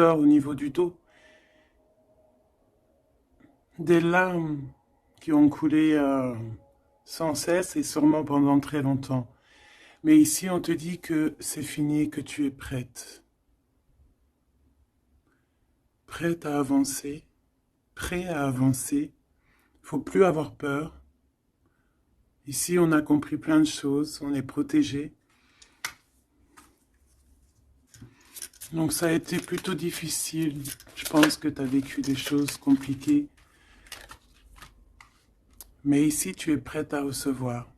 au niveau du dos, des larmes qui ont coulé sans cesse et sûrement pendant très longtemps. Mais ici, on te dit que c'est fini, que tu es prête. Prête à avancer, prêt à avancer. Faut plus avoir peur. Ici, on a compris plein de choses, on est protégé. Donc ça a été plutôt difficile. Je pense que tu as vécu des choses compliquées. Mais ici, tu es prête à recevoir.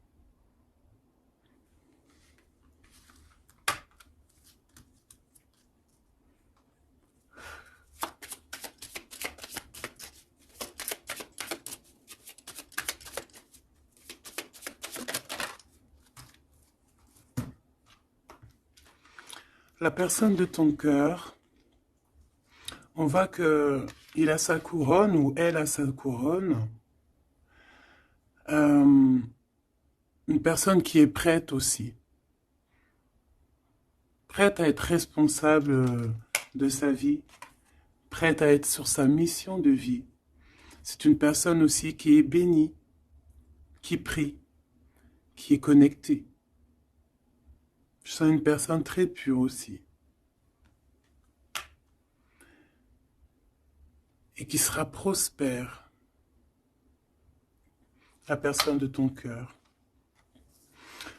La personne de ton cœur, on voit que il a sa couronne ou elle a sa couronne. Euh, une personne qui est prête aussi. Prête à être responsable de sa vie. Prête à être sur sa mission de vie. C'est une personne aussi qui est bénie, qui prie, qui est connectée. Je sens une personne très pure aussi. Et qui sera prospère. La personne de ton cœur.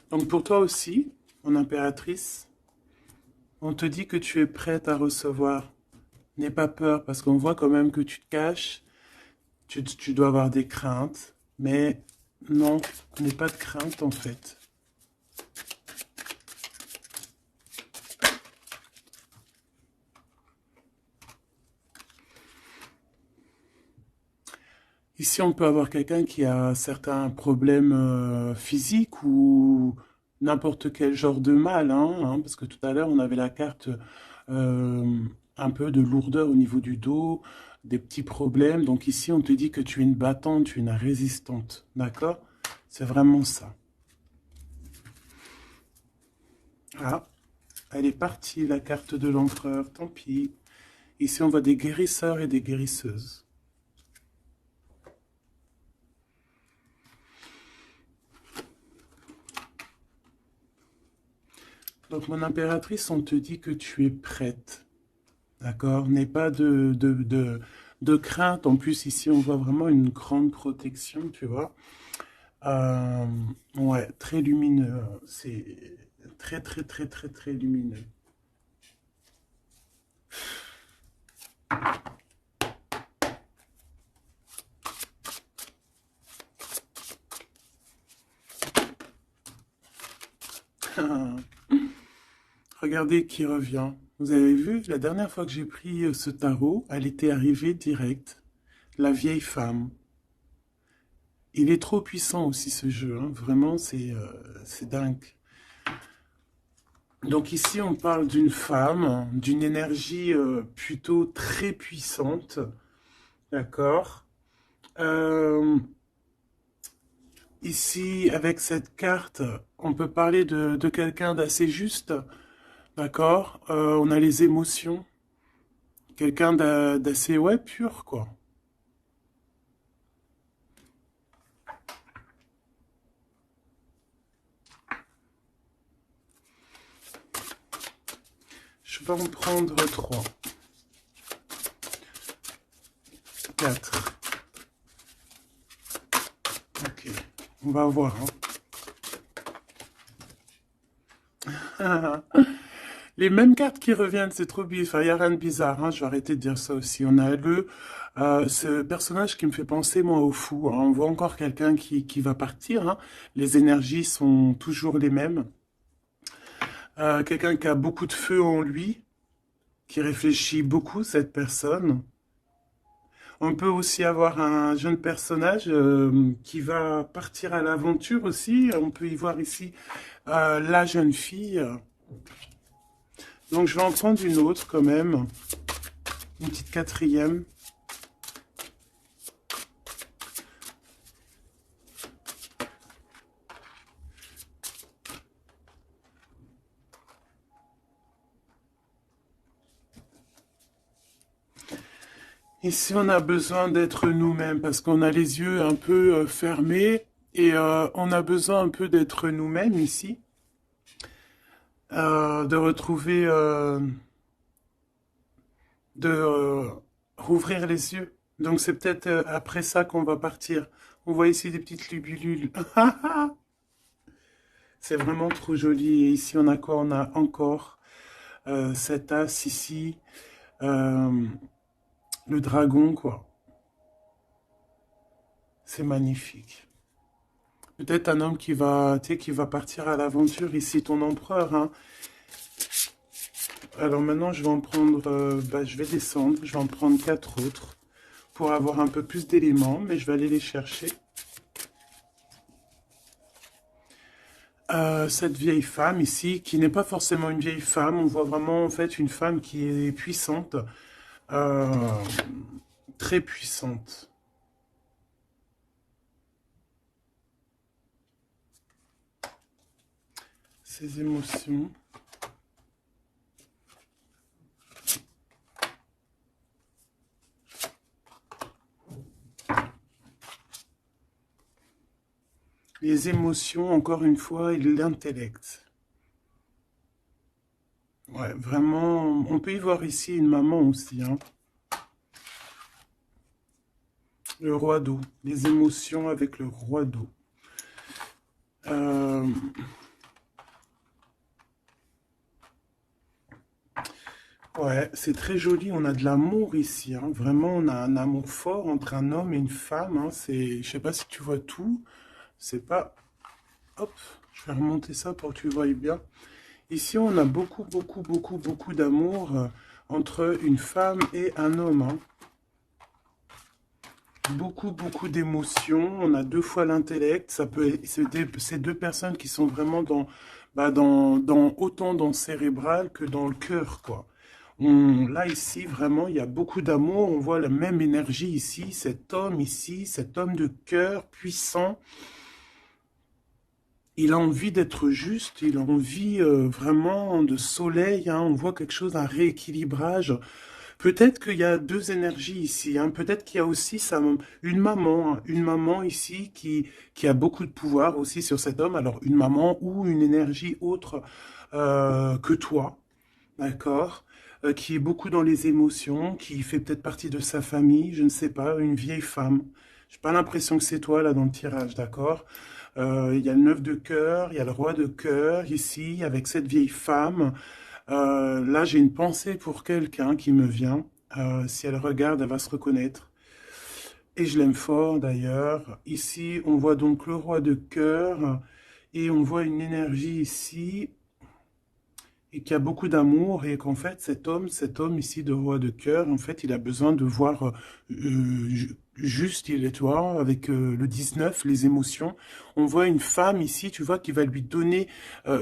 Donc pour toi aussi, mon impératrice, on te dit que tu es prête à recevoir. N'aie pas peur parce qu'on voit quand même que tu te caches. Tu dois avoir des craintes. Mais non, n'aie pas de crainte en fait. Ici, on peut avoir quelqu'un qui a certains problèmes physiques ou n'importe quel genre de mal, parce que tout à l'heure, on avait la carte euh, un peu de lourdeur au niveau du dos, des petits problèmes. Donc ici, on te dit que tu es une battante, tu es une résistante, d'accord? C'est vraiment ça. Ah, elle est partie, la carte de l'empereur, tant pis. Ici, on voit des guérisseurs et des guérisseuses. Donc, mon impératrice, on te dit que tu es prête. D'accord? N'aie pas de crainte. En plus, ici, on voit vraiment une grande protection, tu vois. Euh, ouais, très lumineux. C'est très, très, très, très, très lumineux. Regardez qui revient. Vous avez vu, la dernière fois que j'ai pris ce tarot, elle était arrivée direct. La vieille femme. Il est trop puissant aussi ce jeu, hein. Vraiment, c'est dingue. Donc ici, on parle d'une femme, d'une énergie plutôt très puissante, d'accord? Euh, Ici, avec cette carte, on peut parler de quelqu'un d'assez juste, d'accord? On a les émotions, quelqu'un d'assez, ouais, pur, quoi. Je vais en prendre trois, quatre. Ok, on va voir, hein. Les mêmes cartes qui reviennent, c'est trop bizarre. Il n'y a rien de bizarre, hein. Je vais arrêter de dire ça aussi. On a ce personnage qui me fait penser, moi, au fou, hein. On voit encore quelqu'un qui va partir, hein. Les énergies sont toujours les mêmes. Quelqu'un qui a beaucoup de feu en lui, qui réfléchit beaucoup, cette personne. On peut aussi avoir un jeune personnage qui va partir à l'aventure aussi. On peut y voir ici la jeune fille. Donc je vais en prendre une autre quand même. Une petite quatrième. Ici, on a besoin d'être nous-mêmes parce qu'on a les yeux un peu fermés et on a besoin un peu d'être nous-mêmes ici, de retrouver, de rouvrir les yeux. Donc c'est peut-être après ça qu'on va partir. On voit ici des petites libellules. C'est vraiment trop joli. Et ici, on a quoi? On a encore cet as ici, euh, le dragon, quoi. C'est magnifique. Peut-être un homme qui va, tu sais, qui va partir à l'aventure ici, ton empereur, hein. Alors maintenant, je vais en prendre, je vais descendre, je vais en prendre 4 autres pour avoir un peu plus d'éléments, mais je vais aller les chercher. Cette vieille femme ici, qui n'est pas forcément une vieille femme, on voit vraiment en fait une femme qui est puissante, euh, très puissante. Ses émotions. Les émotions, encore une fois, et l'intellect. Ouais, vraiment, on peut y voir ici une maman aussi, hein. Le roi d'eau, les émotions avec le roi d'eau. Euh, ouais, c'est très joli, on a de l'amour ici, hein. Vraiment, on a un amour fort entre un homme et une femme, hein. C'est, je sais pas si tu vois tout, c'est pas... Hop, je vais remonter ça pour que tu vois bien. Ici, on a beaucoup, beaucoup, beaucoup, beaucoup d'amour entre une femme et un homme, hein. Beaucoup, beaucoup d'émotions. On a 2 fois l'intellect. Ça peut, c'est 2 personnes qui sont vraiment dans, autant dans le cérébral que dans le cœur, quoi. Là, ici, vraiment, il y a beaucoup d'amour. On voit la même énergie ici. Cet homme de cœur puissant. Il a envie d'être juste. Il a envie vraiment de soleil, hein. On voit quelque chose, un rééquilibrage. Peut-être qu'il y a 2 énergies ici, hein. Peut-être qu'il y a aussi une maman ici qui a beaucoup de pouvoir aussi sur cet homme. Alors une maman ou une énergie autre que toi, d'accord? Qui est beaucoup dans les émotions, qui fait peut-être partie de sa famille, je ne sais pas, une vieille femme. J'ai pas l'impression que c'est toi là dans le tirage, d'accord? Il y a le 9 de cœur, il y a le roi de cœur ici avec cette vieille femme. Là, j'ai une pensée pour quelqu'un qui me vient. Si elle regarde, elle va se reconnaître. Et je l'aime fort d'ailleurs. Ici, on voit donc le roi de cœur et on voit une énergie ici et qui a beaucoup d'amour et qu'en fait, cet homme ici de roi de cœur, en fait, il a besoin de voir juste, il est, tu vois, avec le 19, les émotions. On voit une femme ici, tu vois, qui va lui donner,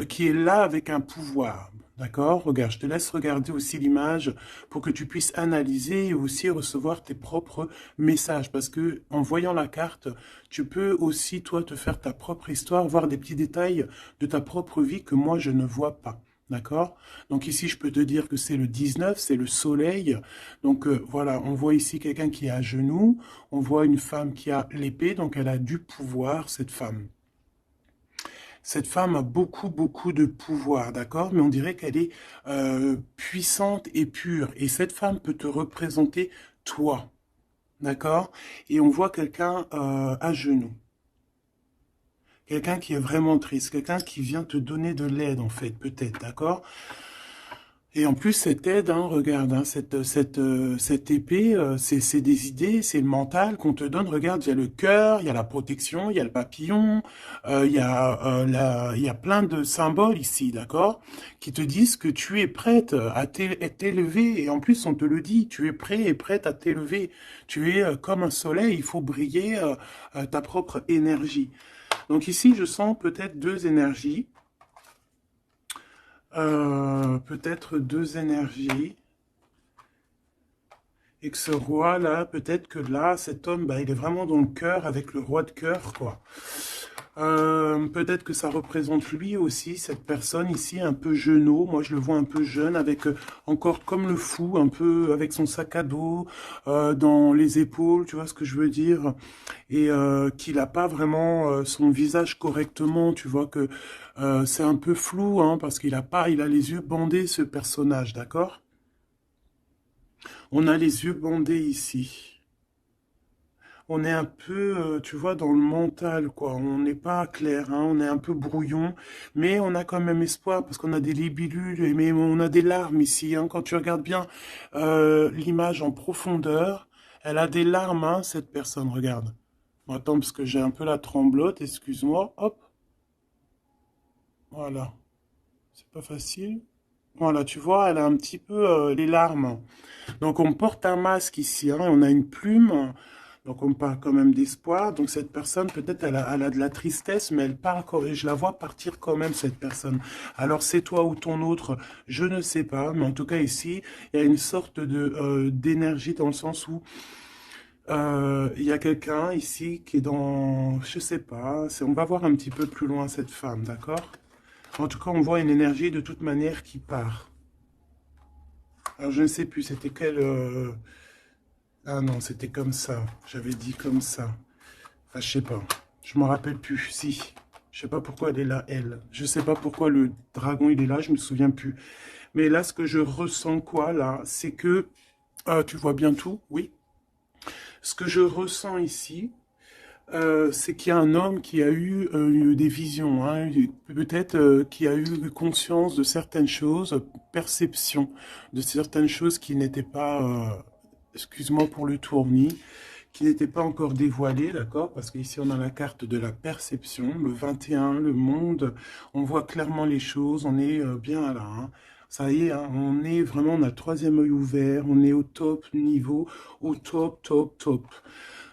qui est là avec un pouvoir. D'accord? Regarde, je te laisse regarder aussi l'image pour que tu puisses analyser et aussi recevoir tes propres messages. Parce que en voyant la carte, tu peux aussi, toi, te faire ta propre histoire, voir des petits détails de ta propre vie que moi, je ne vois pas. D'accord? Donc ici, je peux te dire que c'est le 19, c'est le soleil. Donc voilà, on voit ici quelqu'un qui est à genoux, on voit une femme qui a l'épée, donc elle a du pouvoir, cette femme. Cette femme a beaucoup, beaucoup de pouvoir, d'accord? Mais on dirait qu'elle est puissante et pure. Et cette femme peut te représenter toi, d'accord? Et on voit quelqu'un à genoux. Quelqu'un qui est vraiment triste, quelqu'un qui vient te donner de l'aide, en fait, peut-être, d'accord? Et en plus, cette aide, hein, regarde, hein, cette épée, c'est des idées, c'est le mental qu'on te donne. Regarde, il y a le cœur, il y a la protection, il y a le papillon, il y a plein de symboles ici, d'accord, qui te disent que tu es prête à t'élever. Et en plus, on te le dit, tu es prêt et prête à t'élever. Tu es comme un soleil, il faut briller ta propre énergie. Donc ici, je sens peut-être 2 énergies. Peut-être 2 énergies. Et que ce roi-là, peut-être que là, cet homme, bah, il est vraiment dans le cœur avec le roi de cœur, quoi. Peut-être que ça représente lui aussi, cette personne ici, un peu jeunot. Moi, je le vois un peu jeune, avec encore comme le fou, un peu avec son sac à dos dans les épaules, tu vois ce que je veux dire? Et qu'il n'a pas vraiment son visage correctement, tu vois que c'est un peu flou, hein, parce il a les yeux bandés, ce personnage, d'accord? On a les yeux bandés ici. On est un peu, tu vois, dans le mental, quoi. On n'est pas clair, hein, on est un peu brouillon, mais on a quand même espoir parce qu'on a des libellules, mais on a des larmes ici, hein. Quand tu regardes bien l'image en profondeur, elle a des larmes, hein, cette personne, regarde. Bon, attends, parce que j'ai un peu la tremblote, excuse-moi. Hop, voilà. C'est pas facile. Voilà, tu vois, elle a un petit peu les larmes. Donc on porte un masque ici, hein, on a une plume, donc on parle quand même d'espoir. Donc cette personne, peut-être elle a de la tristesse, mais elle parle quand et je la vois partir quand même, cette personne. Alors c'est toi ou ton autre, je ne sais pas, mais en tout cas ici, il y a une sorte de d'énergie dans le sens où il y a quelqu'un ici qui est dans, je sais pas, on va voir un petit peu plus loin cette femme, d'accord? En tout cas, on voit une énergie de toute manière qui part. Alors je ne sais plus, c'était quelle... Ah non, c'était comme ça. J'avais dit comme ça. Enfin, je sais pas. Je m'en rappelle plus. Si. Je sais pas pourquoi elle est là, elle. Je sais pas pourquoi le dragon, il est là. Je me souviens plus. Mais là, ce que je ressens, quoi, là, c'est que... Ah, tu vois bien tout? Oui. Ce que je ressens ici, c'est qu'il y a un homme qui a eu des visions, hein, peut-être qui a eu conscience de certaines choses, perception de certaines choses qui n'étaient pas... excuse-moi pour le tournis, qui n'était pas encore dévoilé, d'accord? Parce qu'ici, on a la carte de la perception, le 21, le monde, on voit clairement les choses, on est bien là, hein. Ça y est, hein, on est vraiment, on a le troisième œil ouvert, on est au top niveau, au top, top, top.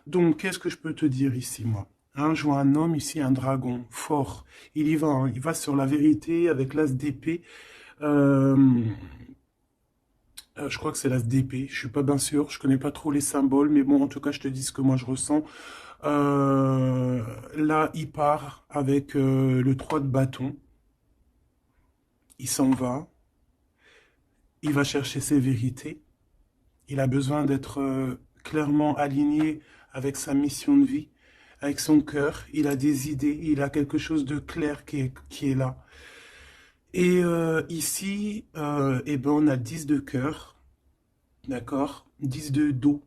Donc, qu'est-ce que je peux te dire ici, moi? Hein, je vois un homme ici, un dragon, fort. Il y va, hein, il va sur la vérité avec l'as d'épée. Euh, je crois que c'est l'as d'épée, je suis pas bien sûr, je connais pas trop les symboles, mais bon, en tout cas, je te dis ce que moi je ressens. Là, il part avec le 3 de bâton, il s'en va, il va chercher ses vérités, il a besoin d'être clairement aligné avec sa mission de vie, avec son cœur, il a des idées, il a quelque chose de clair qui est là. Et ici, eh ben, on a 10 de cœur, d'accord? 10 de dos.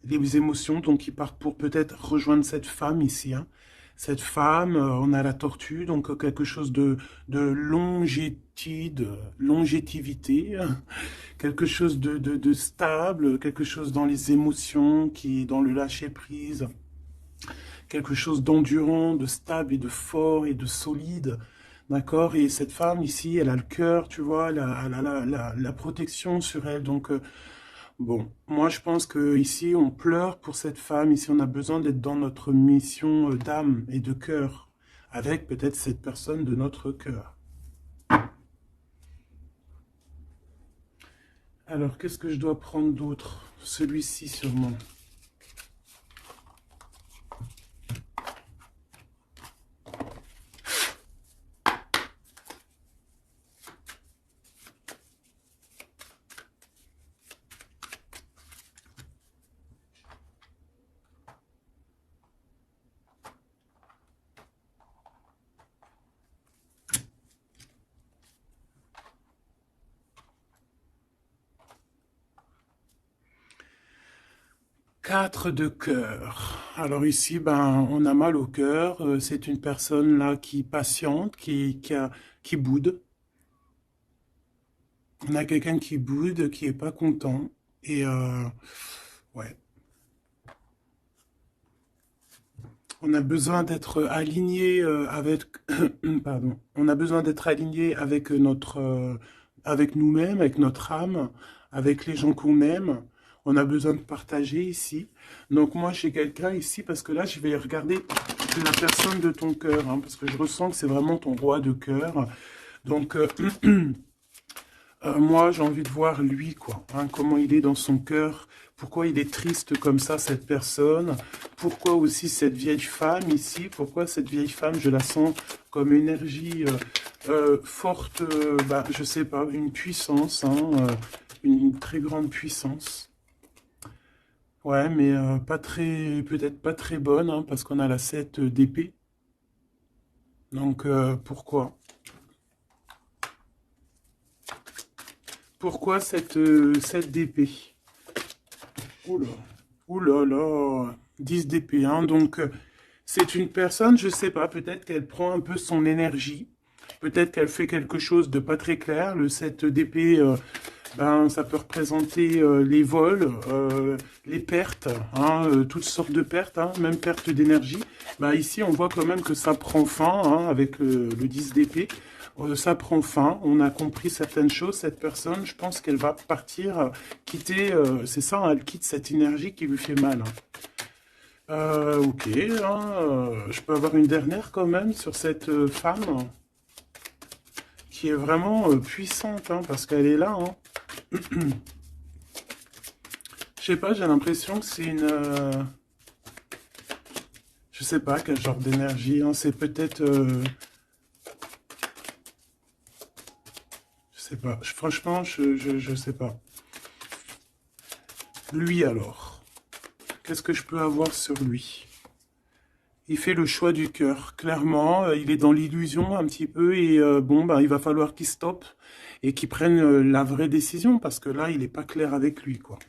Les émotions, donc, ils partent pour peut-être rejoindre cette femme ici, hein. Cette femme, on a la tortue, donc quelque chose de longévité, quelque chose de stable, quelque chose dans les émotions, dans le lâcher-prise, quelque chose d'endurant, de stable et de fort et de solide. D'accord? Et cette femme ici, elle a le cœur, tu vois, la protection sur elle. Donc, bon, moi je pense que ici on pleure pour cette femme, ici on a besoin d'être dans notre mission d'âme et de cœur, avec peut-être cette personne de notre cœur. Alors qu'est-ce que je dois prendre d'autre? Celui-ci sûrement. 4 de cœur. Alors ici, ben, on a mal au cœur. C'est une personne là qui patiente, qui boude. On a quelqu'un qui boude, qui est pas content. Et ouais, on a besoin d'être aligné avec, pardon, on a besoin d'être aligné avec avec nous-mêmes, avec notre âme, avec les gens qu'on aime. On a besoin de partager ici. Donc moi, j'ai quelqu'un ici parce que là, je vais regarder la personne de ton cœur, hein, parce que je ressens que c'est vraiment ton roi de cœur. Donc Moi, j'ai envie de voir lui, quoi. Hein, comment il est dans son cœur. Pourquoi il est triste comme ça, cette personne. Pourquoi aussi cette vieille femme ici. Pourquoi cette vieille femme, je la sens comme énergie forte. Bah, je sais pas, une puissance. Hein, une très grande puissance. Ouais, mais pas très, peut-être pas très bonne, hein, parce qu'on a la 7 d'épée. Donc, pourquoi? Pourquoi cette d'épée? Oula, oula là, 10 d'épée, hein. Donc, c'est une personne, je sais pas, peut-être qu'elle prend un peu son énergie, peut-être qu'elle fait quelque chose de pas très clair. Le 7 d'épée, ben, ça peut représenter les vols, les pertes, hein, toutes sortes de pertes, hein, même perte d'énergie. Ben, ici, on voit quand même que ça prend fin, hein, avec le 10 d'épée. Ça prend fin, on a compris certaines choses. Cette personne, je pense qu'elle va partir, quitter, c'est ça, hein, elle quitte cette énergie qui lui fait mal. Hein. Ok, hein, je peux avoir une dernière quand même sur cette femme qui est vraiment puissante, hein, parce qu'elle est là. Hein. Je sais pas, j'ai l'impression que c'est une... je sais pas quel genre d'énergie, hein, c'est peut-être... je sais pas, franchement, je sais pas. Lui alors, qu'est-ce que je peux avoir sur lui? Il fait le choix du cœur, clairement, il est dans l'illusion un petit peu et bon, bah, il va falloir qu'il stoppe et qu'il prenne la vraie décision parce que là, il n'est pas clair avec lui, quoi.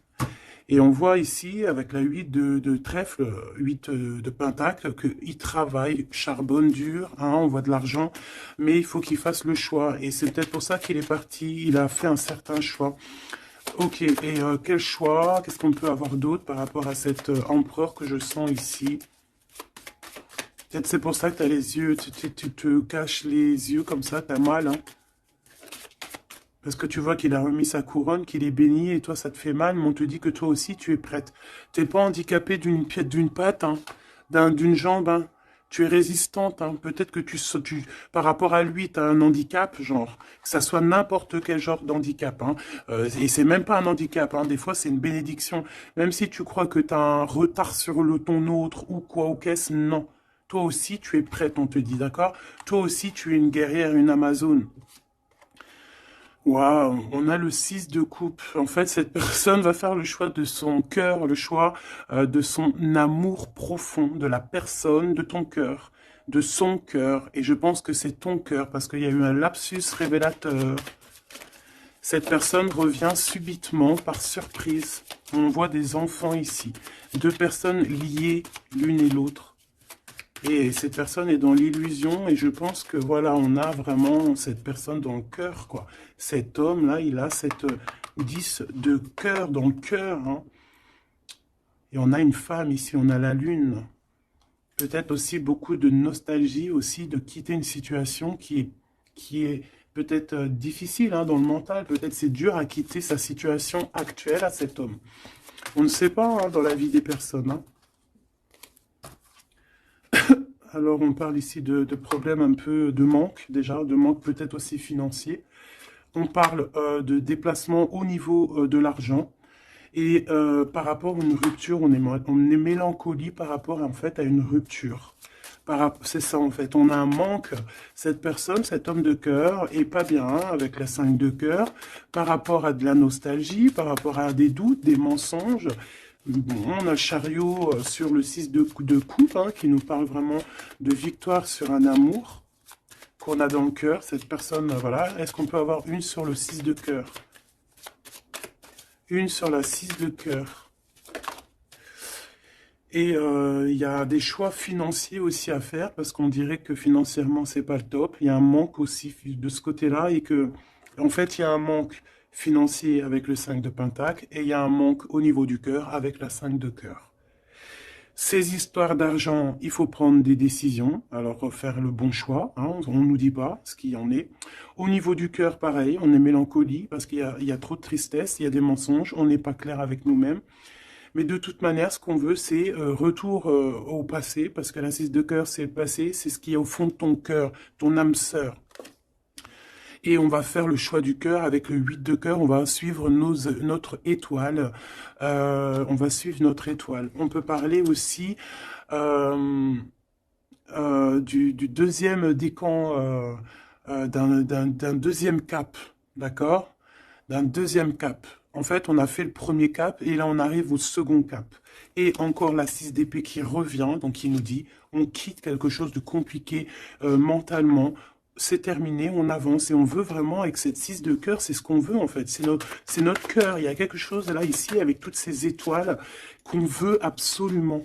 Et on voit ici, avec la 8 de trèfle, 8 de pentacle, qu'il travaille, charbonne dur, hein, on voit de l'argent, mais il faut qu'il fasse le choix. Et c'est peut-être pour ça qu'il est parti, il a fait un certain choix. Ok, et quel choix? Qu'est-ce qu'on peut avoir d'autre par rapport à cet empereur que je sens ici? Peut-être c'est pour ça que tu as les yeux, tu te caches les yeux comme ça, t'as mal, hein? Parce que tu vois qu'il a remis sa couronne, qu'il est béni, et toi ça te fait mal, mais on te dit que toi aussi tu es prête. T'es pas handicapé d'une pied, d'une patte, hein, d'une jambe, hein. Tu es résistante, hein. Peut-être que par rapport à lui, tu as un handicap, genre, que ça soit n'importe quel genre d'handicap, hein. Et c'est même pas un handicap, hein. Des fois c'est une bénédiction. Même si tu crois que tu as un retard sur ton autre, ou quoi, ou qu'est-ce, non. Toi aussi tu es prête, on te dit, d'accord? Toi aussi tu es une guerrière, une Amazone. Waouh, on a le 6 de coupe. En fait, cette personne va faire le choix de son cœur, le choix de son amour profond, de la personne, de ton cœur, de son cœur. Et je pense que c'est ton cœur parce qu'il y a eu un lapsus révélateur. Cette personne revient subitement par surprise. On voit des enfants ici. Deux personnes liées l'une et l'autre. Et cette personne est dans l'illusion et je pense que voilà, on a vraiment cette personne dans le cœur, quoi. Cet homme-là, il a cette 10 de cœur dans le cœur. Hein. Et on a une femme ici, on a la lune. Peut-être aussi beaucoup de nostalgie aussi de quitter une situation qui est peut-être difficile hein, dans le mental. Peut-être c'est dur à quitter sa situation actuelle à cet homme. On ne sait pas hein, dans la vie des personnes. Hein. Alors, on parle ici de problèmes un peu de manque, déjà, de manque peut-être aussi financier. On parle de déplacement au niveau de l'argent. Et par rapport à une rupture, on est mélancolie par rapport en fait à une rupture. C'est ça en fait, on a un manque. Cette personne, cet homme de cœur, est pas bien hein, avec la 5 de cœur par rapport à de la nostalgie, par rapport à des doutes, des mensonges. Bon, on a le chariot sur le 6 de coupe hein, qui nous parle vraiment de victoire sur un amour qu'on a dans le cœur. Cette personne, voilà, est-ce qu'on peut avoir une sur le 6 de cœur? Une sur la 6 de cœur. Et il y a des choix financiers aussi à faire parce qu'on dirait que financièrement c'est pas le top. Il y a un manque aussi de ce côté-là et que en fait il y a un manque financier avec le 5 de pentacle et il y a un manque au niveau du cœur avec la 5 de cœur. Ces histoires d'argent, il faut prendre des décisions, alors faire le bon choix, hein, on ne nous dit pas ce qu'il y en est. Au niveau du cœur, pareil, on est mélancolie parce qu'il y a trop de tristesse, il y a des mensonges, on n'est pas clair avec nous-mêmes. Mais de toute manière, ce qu'on veut, c'est retour au passé, parce que la 6 de cœur, c'est le passé, c'est ce qui est au fond de ton cœur, ton âme sœur. Et on va faire le choix du cœur. Avec le 8 de cœur, on va suivre notre étoile. On va suivre notre étoile. On peut parler aussi euh, du deuxième décan, d'un deuxième cap, d'accord? D'un deuxième cap. En fait, on a fait le premier cap et là, on arrive au second cap. Et encore la 6 d'épée qui revient, donc qui nous dit, on quitte quelque chose de compliqué mentalement. C'est terminé, on avance et on veut vraiment, avec cette 6 de cœur, c'est ce qu'on veut en fait. C'est notre cœur. Il y a quelque chose là, ici, avec toutes ces étoiles qu'on veut absolument.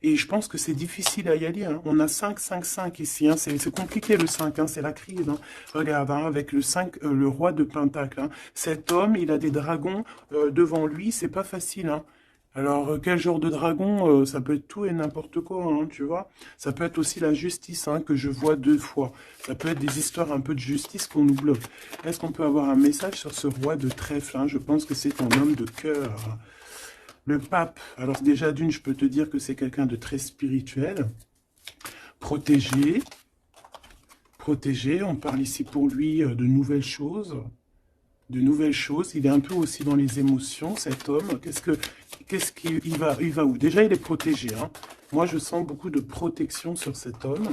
Et je pense que c'est difficile à y aller. Hein. On a 5, 5, 5 ici. Hein. C'est compliqué le 5, hein. C'est la crise. Hein. Regarde, hein, avec le 5, le roi de Pentacle. Hein. Cet homme, il a des dragons devant lui. C'est pas facile. Hein. Alors, quel genre de dragon? Ça peut être tout et n'importe quoi, hein, tu vois. Ça peut être aussi la justice, hein, que je vois 2 fois. Ça peut être des histoires un peu de justice qu'on nous bloque. Est-ce qu'on peut avoir un message sur ce roi de trèfle, hein? Je pense que c'est un homme de cœur. Le pape, alors déjà d'une, je peux te dire que c'est quelqu'un de très spirituel, protégé, on parle ici pour lui de nouvelles choses, il est un peu aussi dans les émotions, cet homme, il va où? Déjà, il est protégé, hein. Moi, je sens beaucoup de protection sur cet homme.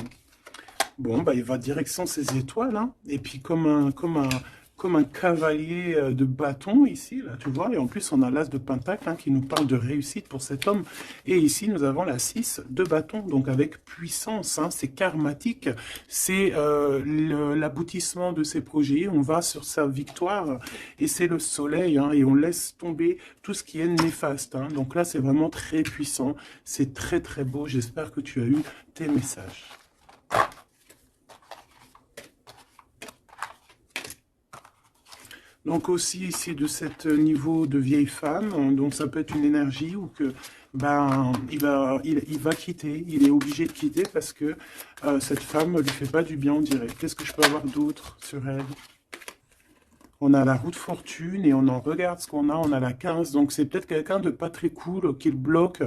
Bon, bah, il va direction ses étoiles, hein. Et puis comme un cavalier de bâton ici, là, tu vois. Et en plus, on a l'as de Pentacle, hein, qui nous parle de réussite pour cet homme. Et ici, nous avons la 6 de bâton, donc avec puissance, hein, c'est karmatique. C'est l'aboutissement de ses projets. On va sur sa victoire et c'est le soleil, hein, et on laisse tomber tout ce qui est néfaste. Hein. Donc là, c'est vraiment très puissant. C'est très, très beau. J'espère que tu as eu tes messages. Donc aussi ici de cet niveau de vieille femme, donc ça peut être une énergie ou que ben il va quitter, il est obligé de quitter parce que cette femme ne lui fait pas du bien, on dirait. Qu'est-ce que je peux avoir d'autre sur elle? On a la roue de fortune et on en regarde ce qu'on a, on a la 15, donc c'est peut-être quelqu'un de pas très cool qui le bloque,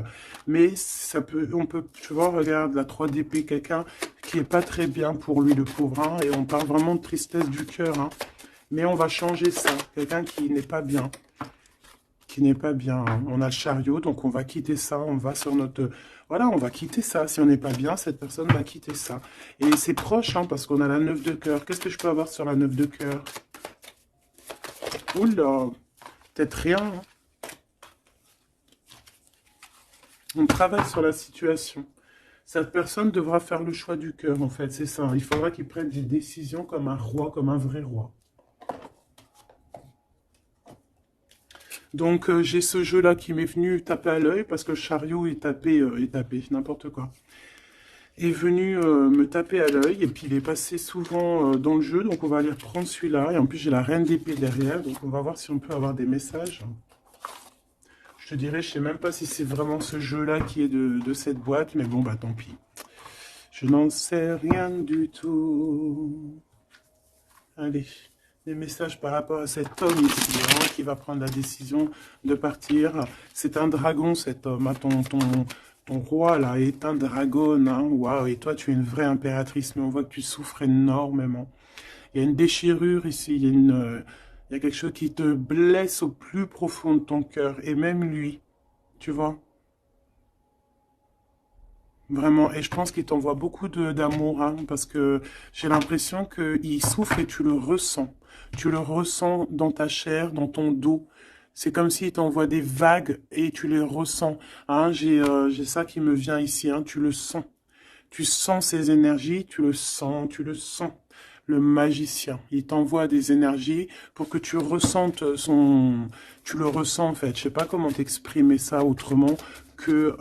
mais ça peut, on peut, tu vois, regarde la 3 d'épée, quelqu'un qui est pas très bien pour lui, le pauvre, hein, et on parle vraiment de tristesse du cœur, hein. Mais on va changer ça. Quelqu'un qui n'est pas bien. Qui n'est pas bien. Hein. On a le chariot, donc on va quitter ça. On va sur notre... Voilà, on va quitter ça. Si on n'est pas bien, cette personne va quitter ça. Et c'est proche, hein, parce qu'on a la 9 de cœur. Qu'est-ce que je peux avoir sur la 9 de cœur? Oula, peut-être rien. Hein. On travaille sur la situation. Cette personne devra faire le choix du cœur, en fait. C'est ça. Il faudra qu'il prenne des décisions comme un roi, comme un vrai roi. Donc j'ai ce jeu-là qui m'est venu taper à l'œil parce que le chariot est tapé, n'importe quoi. Est venu me taper à l'œil et puis il est passé souvent dans le jeu, donc on va aller reprendre celui-là. Et en plus j'ai la reine d'épée derrière, donc on va voir si on peut avoir des messages. Je te dirais, je sais même pas si c'est vraiment ce jeu-là qui est de cette boîte, mais bon bah tant pis. Je n'en sais rien du tout. Allez. Des messages par rapport à cet homme ici, hein, qui va prendre la décision de partir. C'est un dragon, cet homme. Hein, ton roi, là, est un dragon. Hein, waouh, et toi, tu es une vraie impératrice, mais on voit que tu souffres énormément. Il y a une déchirure ici, il y a quelque chose qui te blesse au plus profond de ton cœur, et même lui, tu vois. Vraiment, et je pense qu'il t'envoie beaucoup d'amour, hein, parce que j'ai l'impression qu'il souffre et tu le ressens. Tu le ressens dans ta chair, dans ton dos. C'est comme s'il t'envoie des vagues et tu les ressens. Hein, j'ai ça qui me vient ici, hein, tu le sens. Tu sens ces énergies, tu le sens, tu le sens. Le magicien, il t'envoie des énergies pour que tu ressentes son... Tu le ressens en fait. Je sais pas comment t'exprimer ça autrement que...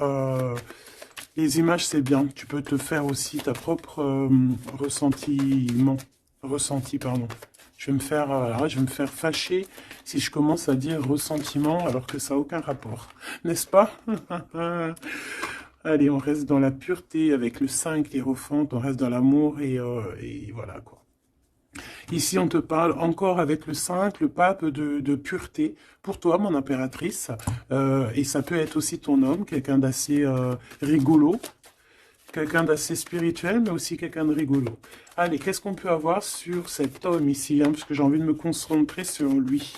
les images, c'est bien. Tu peux te faire aussi ta propre ressenti, pardon. Je vais me faire fâcher si je commence à dire ressentiment alors que ça n'a aucun rapport. N'est-ce pas? Allez, on reste dans la pureté avec le 5, l'hiérophante, on reste dans l'amour et voilà quoi. Ici, on te parle encore avec le 5, le pape de pureté. Pour toi, mon impératrice, et ça peut être aussi ton homme, quelqu'un d'assez rigolo, Quelqu'un d'assez spirituel, mais aussi quelqu'un de rigolo. Allez, qu'est-ce qu'on peut avoir sur cet homme ici, hein, parce que j'ai envie de me concentrer sur lui.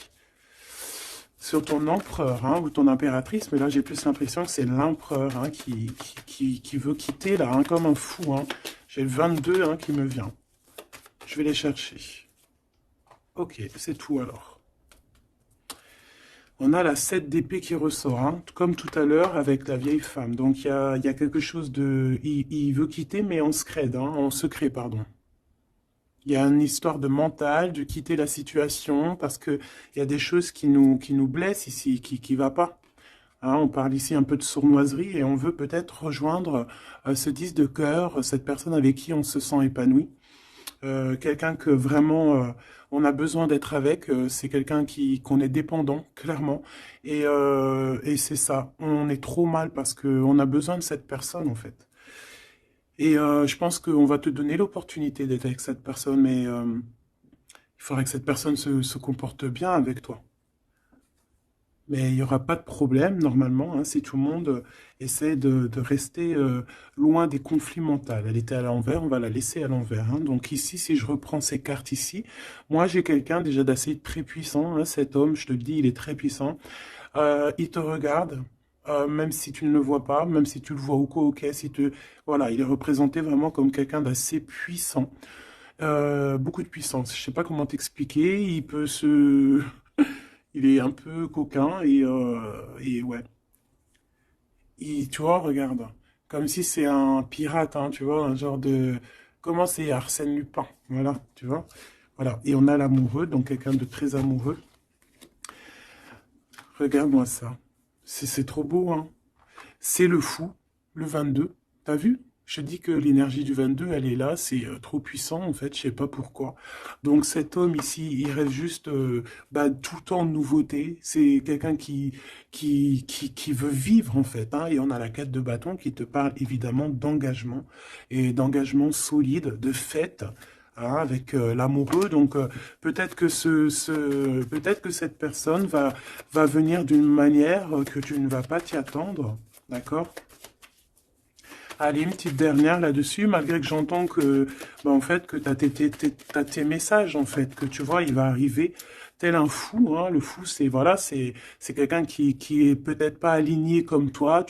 Sur ton empereur, hein, ou ton impératrice, mais là j'ai plus l'impression que c'est l'empereur, hein, qui veut quitter, là, hein, comme un fou. Hein. J'ai le 22, hein, qui me vient. Je vais les chercher. Ok, c'est tout alors. On a la 7 d'épée qui ressort, hein, comme tout à l'heure avec la vieille femme. Donc il y a quelque chose de... Il veut quitter, mais en secret, hein, en secret, pardon. Il y a une histoire de mental, de quitter la situation, parce que il y a des choses qui nous blessent ici, qui va pas. Hein, on parle ici un peu de sournoiserie et on veut peut-être rejoindre ce 10 de cœur, cette personne avec qui on se sent épanoui. Quelqu'un que vraiment on a besoin d'être avec, c'est quelqu'un qu'on est dépendant, clairement. Et c'est ça, on est trop mal parce qu'on a besoin de cette personne en fait. Et je pense qu'on va te donner l'opportunité d'être avec cette personne, mais il faudrait que cette personne se comporte bien avec toi. Mais il n'y aura pas de problème, normalement, hein, si tout le monde essaie de rester loin des conflits mentaux. Elle était à l'envers, on va la laisser à l'envers. Hein. Donc ici, si je reprends ces cartes ici, moi j'ai quelqu'un déjà d'assez très puissant. Hein, cet homme, je te le dis, il est très puissant. Il te regarde, même si tu ne le vois pas, même si tu le vois au quoi, ok, si tu... Voilà, il est représenté vraiment comme quelqu'un d'assez puissant. Beaucoup de puissance. Je sais pas comment t'expliquer. Il peut se... Il est un peu coquin et ouais. Tu vois, regarde. Comme si c'est un pirate, hein, tu vois, un genre de... Comment c'est Arsène Lupin, voilà, tu vois. Voilà, et on a l'amoureux, donc quelqu'un de très amoureux. Regarde-moi ça. C'est trop beau, hein. C'est le fou, le 22. T'as vu? Je dis que l'énergie du 22, elle est là, c'est trop puissant en fait, je sais pas pourquoi. Donc cet homme ici, il rêve juste tout le temps de nouveauté. C'est quelqu'un qui veut vivre en fait. Hein. Et on a la 4 de bâton qui te parle évidemment d'engagement et d'engagement solide, de fête. Hein, avec l'amoureux, donc peut-être que peut-être que cette personne va venir d'une manière que tu ne vas pas t'y attendre, d'accord? Allez, une petite dernière là-dessus, malgré que j'entends que, en fait, que t'as tes messages, en fait, que tu vois, il va arriver tel un fou, hein. Le fou, c'est, voilà, c'est quelqu'un qui est peut-être pas aligné comme toi,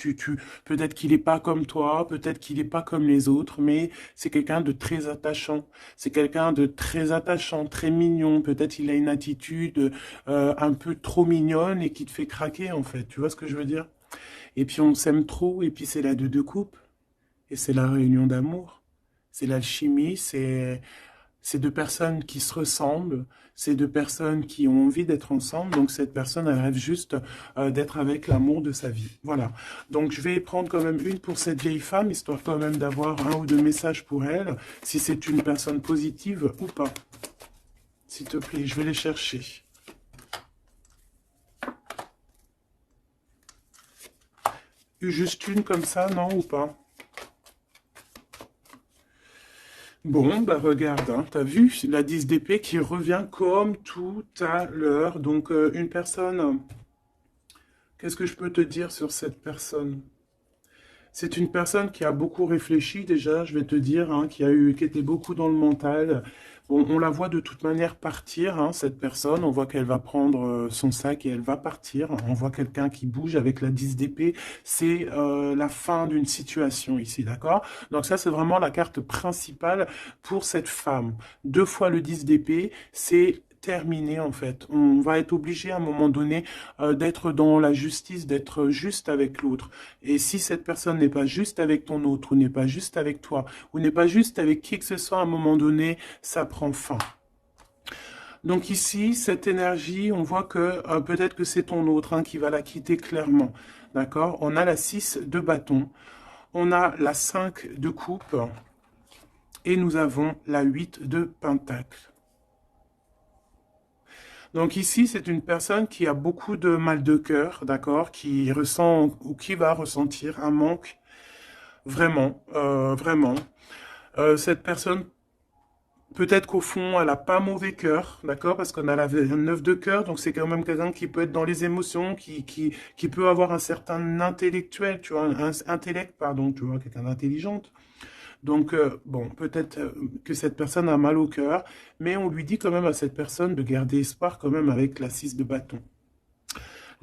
peut-être qu'il est pas comme toi, peut-être qu'il est pas comme les autres, mais c'est quelqu'un de très attachant. C'est quelqu'un de très attachant, très mignon. Peut-être il a une attitude, un peu trop mignonne et qui te fait craquer, en fait. Tu vois ce que je veux dire? Et puis on s'aime trop, et puis c'est la deux de coupe. Et c'est la réunion d'amour, c'est l'alchimie, c'est deux personnes qui se ressemblent, c'est deux personnes qui ont envie d'être ensemble. Donc cette personne, elle rêve juste d'être avec l'amour de sa vie. Voilà. Donc je vais prendre quand même une pour cette vieille femme, histoire quand même d'avoir un ou deux messages pour elle, si c'est une personne positive ou pas. S'il te plaît, je vais les chercher. Juste une comme ça, non ou pas? Bon, bah regarde, hein, t'as vu la 10 d'épée qui revient comme tout à l'heure. Donc une personne, qu'est-ce que je peux te dire sur cette personne? C'est une personne qui a beaucoup réfléchi déjà, je vais te dire, hein, qui était beaucoup dans le mental. Bon, on la voit de toute manière partir, hein, cette personne. On voit qu'elle va prendre son sac et elle va partir. On voit quelqu'un qui bouge avec la 10 d'épée. C'est la fin d'une situation ici, d'accord? Donc ça, c'est vraiment la carte principale pour cette femme. Deux fois le 10 d'épée, c'est terminé en fait. On va être obligé à un moment donné d'être dans la justice, d'être juste avec l'autre. Et si cette personne n'est pas juste avec ton autre, ou n'est pas juste avec toi, ou n'est pas juste avec qui que ce soit, à un moment donné, ça prend fin. Donc ici, cette énergie, on voit que peut-être que c'est ton autre hein, qui va la quitter clairement. D'accord? On a la 6 de bâton, on a la 5 de coupe, et nous avons la 8 de pentacle. Donc ici, c'est une personne qui a beaucoup de mal de cœur, d'accord, qui ressent ou qui va ressentir un manque, vraiment, vraiment. Cette personne Peut-être qu'au fond, elle a pas mauvais cœur, d'accord? Parce qu'on a la 9 de cœur, donc c'est quand même quelqu'un qui peut être dans les émotions, qui peut avoir un certain intellectuel, tu vois, un intellect, pardon, tu vois, quelqu'un d'intelligente. Donc, bon, peut-être que cette personne a mal au cœur, mais on lui dit quand même à cette personne de garder espoir quand même avec la 6 de bâton.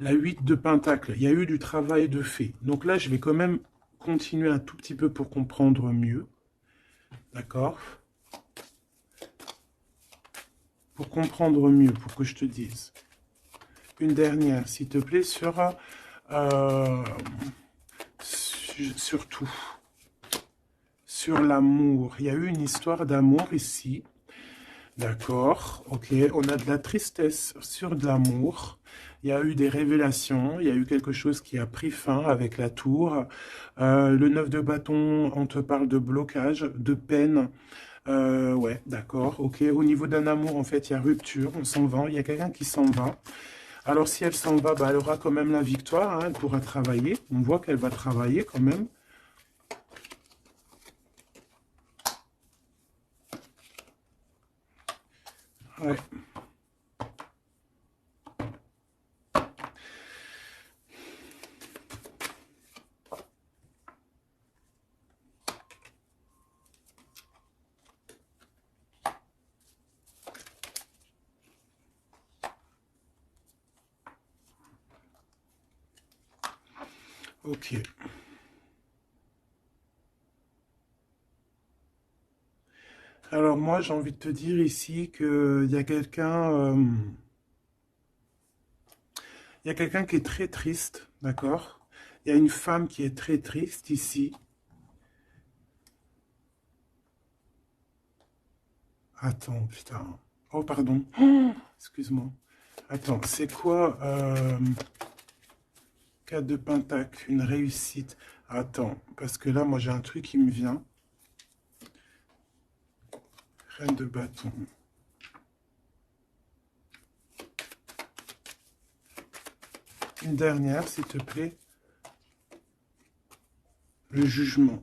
La 8 de pentacle, il y a eu du travail de fait. Donc là, je vais quand même continuer un tout petit peu pour comprendre mieux, d'accord? Pour comprendre mieux, pour que je te dise. Une dernière, s'il te plaît, euh, surtout sur l'amour. Il y a eu une histoire d'amour ici. D'accord, ok. On a de la tristesse sur de l'amour. Il y a eu des révélations. Il y a eu quelque chose qui a pris fin avec la tour. Le 9 de bâton, on te parle de blocage, de peine. Ouais, d'accord, ok. Au niveau d'un amour, en fait, il y a rupture. On s'en va. Il y a quelqu'un qui s'en va. Alors, si elle s'en va, bah, elle aura quand même la victoire, hein, elle pourra travailler. On voit qu'elle va travailler quand même. Ouais. Ok. Alors, moi, j'ai envie de te dire ici qu'il y a quelqu'un il y a quelqu'un qui est très triste, d'accord? Il y a une femme qui est très triste ici. Attends, putain. Oh, pardon. Excuse-moi. Attends, c'est quoi 4 de pentacle, une réussite. Attends, parce que là, moi, j'ai un truc qui me vient. Reine de bâton. Une dernière, s'il te plaît. Le jugement.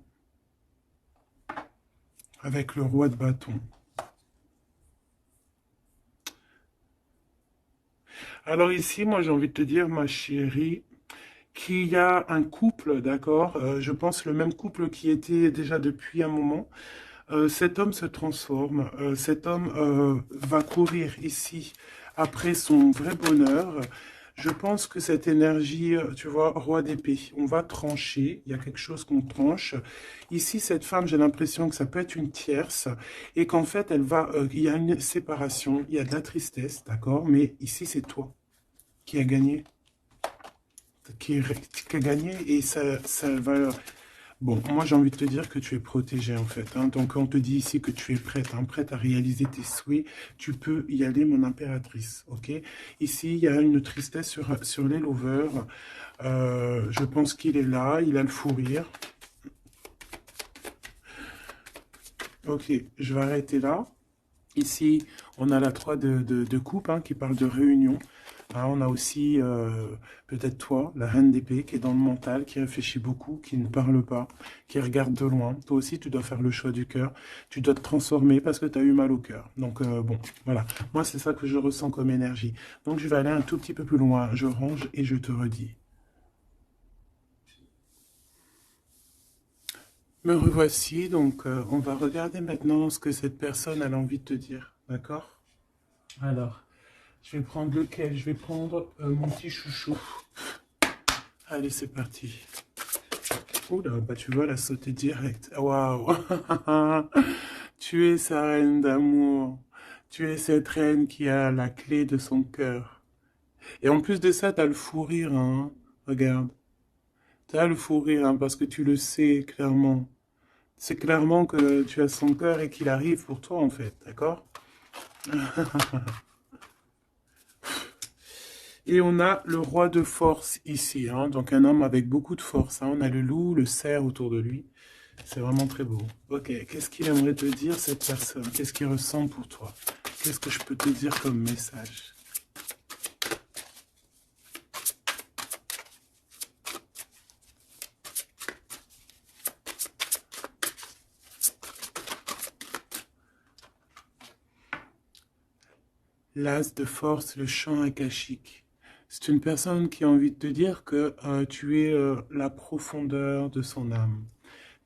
Avec le roi de bâton. Alors ici, moi, j'ai envie de te dire, ma chérie, qu'il y a un couple, d'accord, je pense le même couple qui était déjà depuis un moment. Cet homme se transforme, cet homme va courir ici après son vrai bonheur. Je pense que cette énergie, tu vois, roi d'épée, on va trancher, il y a quelque chose qu'on tranche. Ici, cette femme, j'ai l'impression que ça peut être une tierce et qu'en fait, il y a une séparation, il y a de la tristesse, d'accord, mais ici, c'est toi qui as gagné, qui a gagné et ça va. Bon, moi j'ai envie de te dire que tu es protégée en fait, hein. Donc on te dit ici que tu es prête, hein, prête à réaliser tes souhaits. Tu peux y aller, mon impératrice, ok? Ici, il y a une tristesse sur les lovers. Je pense qu'il est là, il a le fou rire. Ok, je vais arrêter là. Ici, on a la 3 de coupe hein, qui parle de réunion. Hein, on a aussi peut-être toi, la reine d'épée, qui est dans le mental, qui réfléchit beaucoup, qui ne parle pas, qui regarde de loin. Toi aussi, tu dois faire le choix du cœur. Tu dois te transformer parce que tu as eu mal au cœur. Donc bon, voilà. Moi, c'est ça que je ressens comme énergie. Donc je vais aller un tout petit peu plus loin. Je range et je te redis. Me revoici. Donc on va regarder maintenant ce que cette personne a envie de te dire. D'accord? Alors. Je vais prendre lequel? Je vais prendre mon petit chouchou. Allez, c'est parti. Oula, bah tu vois, elle a sauté direct. Waouh! Tu es sa reine d'amour. Tu es cette reine qui a la clé de son cœur. Et en plus de ça, t'as le fou rire, hein. Regarde. T'as le fou rire, hein, parce que tu le sais clairement. C'est clairement que tu as son cœur et qu'il arrive pour toi, en fait. D'accord? Et on a le roi de force ici, hein, donc un homme avec beaucoup de force, hein. On a le loup, le cerf autour de lui. C'est vraiment très beau. Ok, qu'est-ce qu'il aimerait te dire cette personne? Qu'est-ce qu'il ressent pour toi? Qu'est-ce que je peux te dire comme message? L'as de force, le chant akashique. C'est une personne qui a envie de te dire que tu es la profondeur de son âme.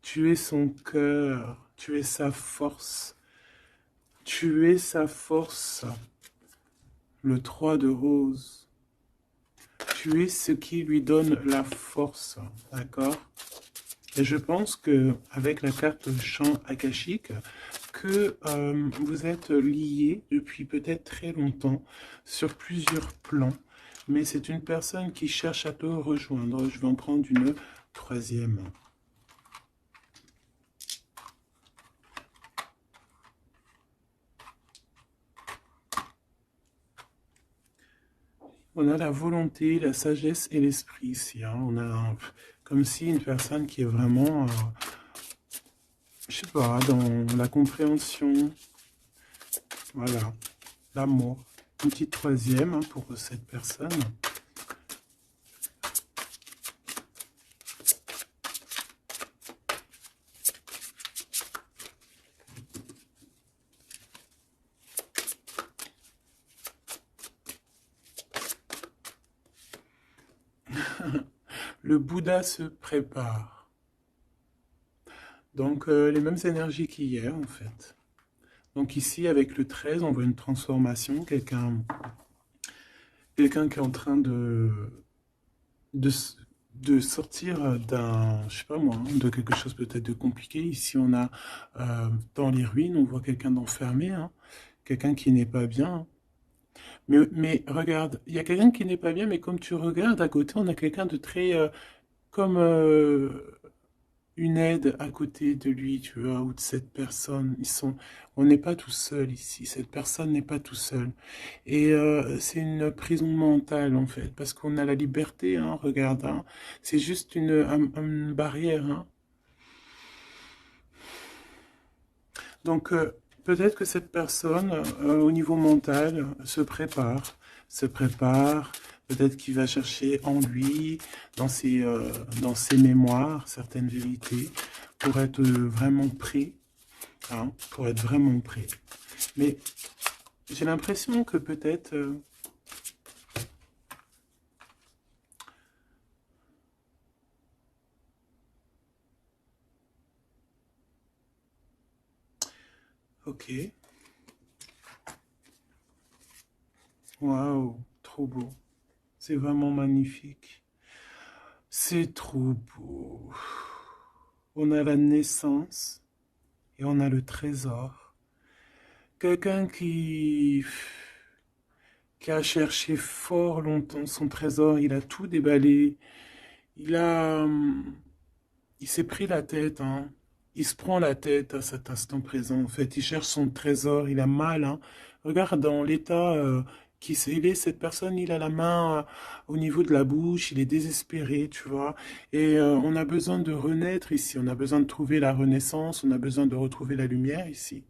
Tu es son cœur. Tu es sa force. Tu es sa force. Le 3 de rose. Tu es ce qui lui donne la force. D'accord? Et je pense que avec la carte chant akashique, que vous êtes liés depuis peut-être très longtemps sur plusieurs plans, mais c'est une personne qui cherche à te rejoindre. Je vais en prendre une troisième. On a la volonté, la sagesse et l'esprit ici. Hein. On a comme si une personne qui est vraiment, je sais pas, dans la compréhension, voilà, l'amour. Une petite troisième hein, pour cette personne. Le Bouddha se prépare. Donc, les mêmes énergies qu'hier, en fait. Donc ici, avec le 13, on voit une transformation. Quelqu'un qui est en train de, de sortir d'un, je sais pas moi, hein, de quelque chose peut-être de compliqué. Ici, on a dans les ruines, on voit quelqu'un d'enfermé, hein, quelqu'un qui n'est pas bien. Hein. Mais regarde, il y a quelqu'un qui n'est pas bien, mais comme tu regardes à côté, on a quelqu'un de très comme une aide à côté de lui, tu vois, ou de cette personne. On n'est pas tout seul ici. Cette personne n'est pas tout seul. Et c'est une prison mentale en fait, parce qu'on a la liberté, hein, regarde, hein. C'est juste une barrière, hein. Donc peut-être que cette personne, au niveau mental, se prépare. Peut-être qu'il va chercher en lui, dans ses mémoires, certaines vérités, pour être vraiment prêt, hein, pour être vraiment prêt. Mais j'ai l'impression que peut-être, ok, waouh, trop beau, c'est vraiment magnifique, c'est trop beau. On a la naissance et on a le trésor. Quelqu'un qui a cherché fort longtemps son trésor, il a tout déballé, il a, il s'est pris la tête, hein. Il se prend la tête à cet instant présent. En fait, il cherche son trésor, il a mal, hein. Regarde dans l'état il est, cette personne, il a la main au niveau de la bouche, il est désespéré, tu vois. Et on a besoin de renaître ici, on a besoin de trouver la renaissance, on a besoin de retrouver la lumière ici.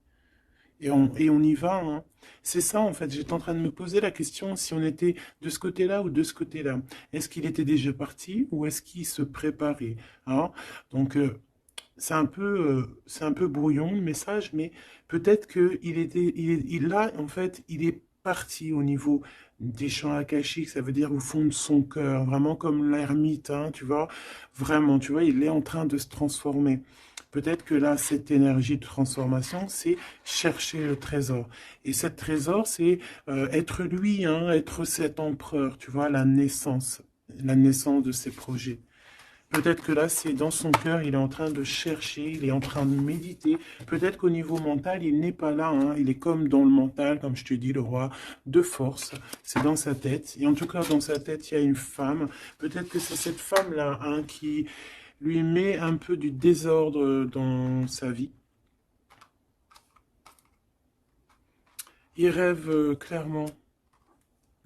Et on y va, hein. C'est ça, en fait. J'étais en train de me poser la question si on était de ce côté-là ou de ce côté-là. Est-ce qu'il était déjà parti ou est-ce qu'il se préparait, hein? Donc, c'est un peu brouillon le message, mais peut-être que là, en fait, il est parti au niveau des champs akashiques, ça veut dire au fond de son cœur, vraiment comme l'ermite, hein, tu vois, vraiment, tu vois, il est en train de se transformer. Peut-être que là, cette énergie de transformation, c'est chercher le trésor. Et cet trésor, c'est être lui, hein, être cet empereur, tu vois, la naissance de ses projets. Peut-être que là, c'est dans son cœur, il est en train de chercher, il est en train de méditer. Peut-être qu'au niveau mental, il n'est pas là, hein. Il est comme dans le mental, comme je te dis, le roi de force. C'est dans sa tête. Et en tout cas, dans sa tête, il y a une femme. Peut-être que c'est cette femme-là, hein, qui lui met un peu du désordre dans sa vie. Il rêve clairement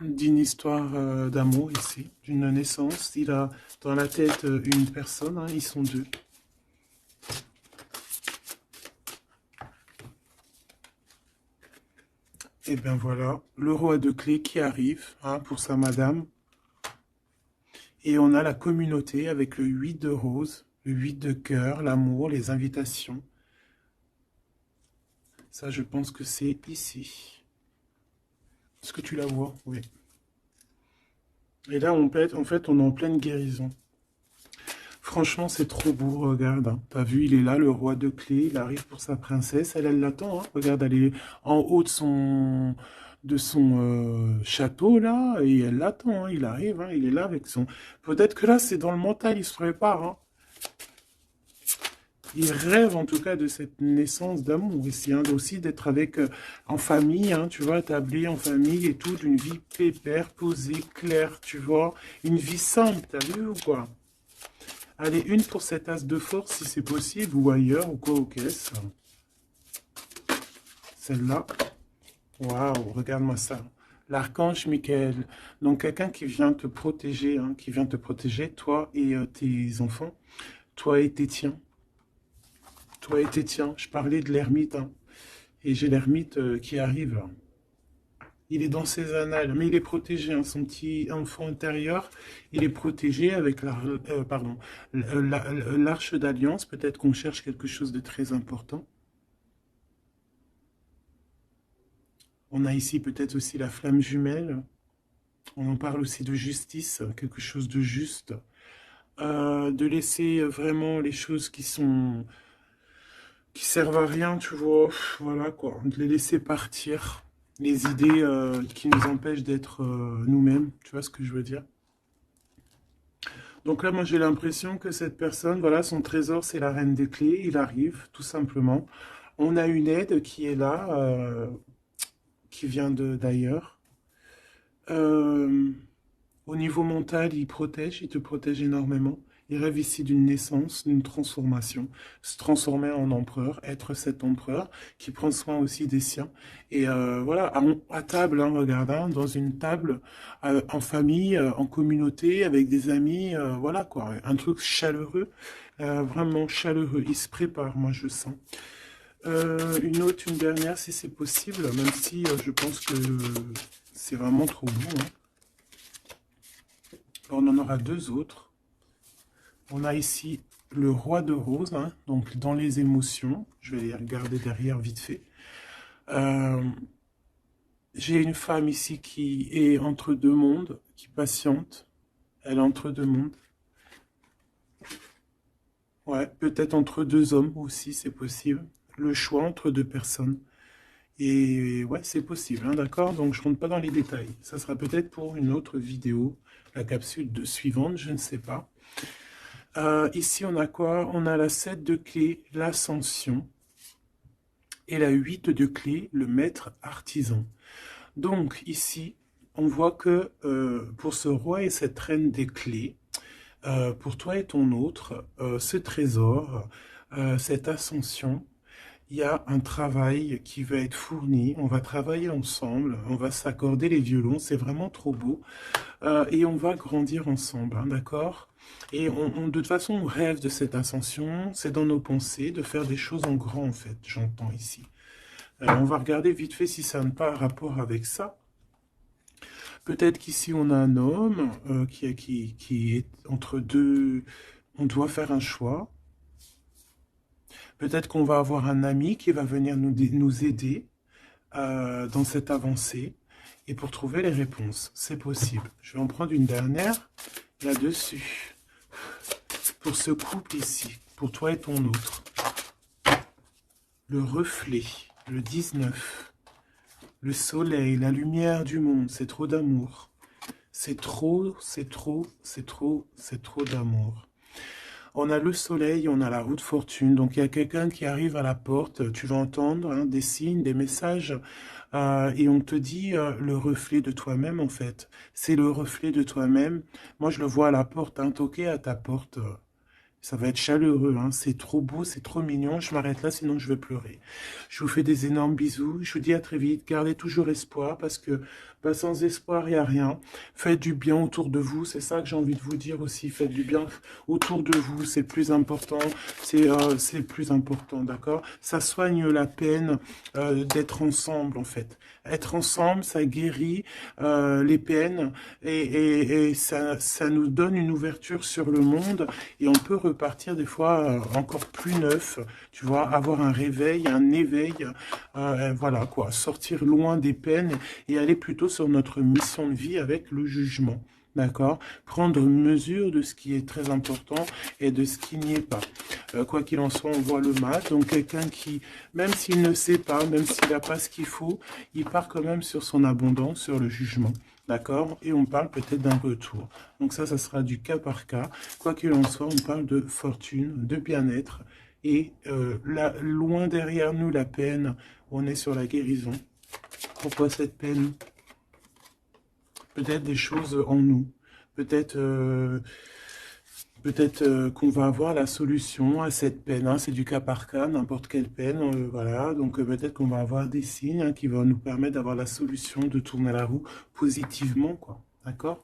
d'une histoire d'amour ici, d'une naissance. Il a dans la tête une personne, hein, ils sont deux. Et bien voilà, le roi de clés qui arrive, hein, pour sa madame. Et on a la communauté avec le 8 de rose, le 8 de cœur, l'amour, les invitations. Ça, je pense que c'est ici. Est-ce que tu la vois? Oui. Et là, en fait, on est en pleine guérison. Franchement, c'est trop beau, regarde, hein. T'as vu, il est là, le roi de clés, il arrive pour sa princesse, elle l'attend, hein. Regarde, elle est en haut de son château, là, et elle l'attend, hein. Il arrive, hein, il est là avec son... Peut-être que là, c'est dans le mental, il se prépare, hein. Il rêve, en tout cas, de cette naissance d'amour ici, hein, aussi d'être avec, en famille, hein, tu vois, établi en famille et tout, d'une vie pépère, posée, claire, tu vois, une vie simple, t'as vu ou quoi? Allez, une pour cet as de force, si c'est possible, ou ailleurs, ou quoi, aux caisses. Celle-là. Waouh, regarde-moi ça. L'archange Michael. Donc, quelqu'un qui vient te protéger, hein, qui vient te protéger, toi et tes enfants, toi et tes tiens. Toi et tes tiens. Je parlais de l'ermite, hein, et j'ai l'ermite qui arrive. Il est dans ses annales, mais il est protégé, hein, son petit enfant intérieur, il est protégé avec pardon, l'arche d'alliance. Peut-être qu'on cherche quelque chose de très important. On a ici peut-être aussi la flamme jumelle. On en parle aussi de justice, quelque chose de juste. De laisser vraiment les choses qui servent à rien, tu vois. Voilà quoi, de les laisser partir. Les idées qui nous empêchent d'être nous-mêmes, tu vois ce que je veux dire? Donc là, moi, j'ai l'impression que cette personne, voilà, son trésor, c'est la reine des clés. Il arrive, tout simplement. On a une aide qui est là, qui vient d'ailleurs. Euh, Au niveau mental, il protège, il te protège énormément. Il rêve ici d'une naissance, d'une transformation, se transformer en empereur, être cet empereur qui prend soin aussi des siens. Et voilà, à table, hein, regarde, hein, dans une table, en famille, en communauté, avec des amis, voilà quoi, un truc chaleureux, vraiment chaleureux. Il se prépare, moi je sens. Une autre, une dernière, si c'est possible, même si je pense que c'est vraiment trop beau, hein. On en aura deux autres. On a ici le roi de rose, hein, donc dans les émotions. Je vais les regarder derrière vite fait. Euh, j'ai une femme ici qui est entre deux mondes, qui patiente. Elle est entre deux mondes. Ouais, peut-être entre deux hommes aussi, c'est possible. Le choix entre deux personnes. Et ouais, c'est possible, hein, d'accord? Donc je rentre pas dans les détails. Ça sera peut-être pour une autre vidéo, la capsule suivante, je ne sais pas. Ici, on a quoi? On a la 7 de clé, l'ascension, et la 8 de clé, le maître artisan. Donc ici, on voit que pour ce roi et cette reine des clés, pour toi et ton autre, ce trésor, cette ascension, il y a un travail qui va être fourni, on va travailler ensemble, on va s'accorder les violons, c'est vraiment trop beau, et on va grandir ensemble, hein, d'accord? Et de toute façon, on rêve de cette ascension, c'est dans nos pensées, de faire des choses en grand, en fait, j'entends ici. On va regarder vite fait si ça n'a pas rapport avec ça. Peut-être qu'ici, on a un homme qui est entre deux... On doit faire un choix. Peut-être qu'on va avoir un ami qui va venir nous aider dans cette avancée et pour trouver les réponses. C'est possible. Je vais en prendre une dernière là-dessus. Pour ce couple ici, pour toi et ton autre. Le reflet, le 19. Le soleil, la lumière du monde, c'est trop d'amour. C'est trop, c'est trop, c'est trop, c'est trop d'amour. On a le soleil, on a la roue de fortune. Donc, il y a quelqu'un qui arrive à la porte. Tu vas entendre, hein, des signes, des messages. Et on te dit le reflet de toi-même, en fait. C'est le reflet de toi-même. Moi, je le vois à la porte, hein, toquer à ta porte. Ça va être chaleureux, hein. C'est trop beau, c'est trop mignon. Je m'arrête là, sinon je vais pleurer. Je vous fais des énormes bisous. Je vous dis à très vite. Gardez toujours espoir parce que bah, sans espoir, il n'y a rien. Faites du bien autour de vous. C'est ça que j'ai envie de vous dire aussi. Faites du bien autour de vous. C'est le plus important. C'est le plus important, d'accord? Ça soigne la peine d'être ensemble, en fait. Être ensemble, ça guérit les peines et ça nous donne une ouverture sur le monde et on peut repartir des fois encore plus neuf, tu vois, avoir un réveil, un éveil, voilà quoi, sortir loin des peines et aller plutôt sur notre mission de vie avec le jugement. D'accord? Prendre mesure de ce qui est très important et de ce qui n'y est pas. Quoi qu'il en soit, on voit le mal. Donc quelqu'un qui, même s'il ne sait pas, même s'il n'a pas ce qu'il faut, il part quand même sur son abondance, sur le jugement. D'accord? Et on parle peut-être d'un retour. Donc ça sera du cas par cas. Quoi qu'il en soit, on parle de fortune, de bien-être. Et là, loin derrière nous, la peine, on est sur la guérison. Pourquoi cette peine? Peut-être des choses en nous. Peut-être qu'on va avoir la solution à cette peine. Hein. C'est du cas par cas, n'importe quelle peine. Voilà. Donc peut-être qu'on va avoir des signes, hein, qui vont nous permettre d'avoir la solution, de tourner la roue positivement, quoi. D'accord?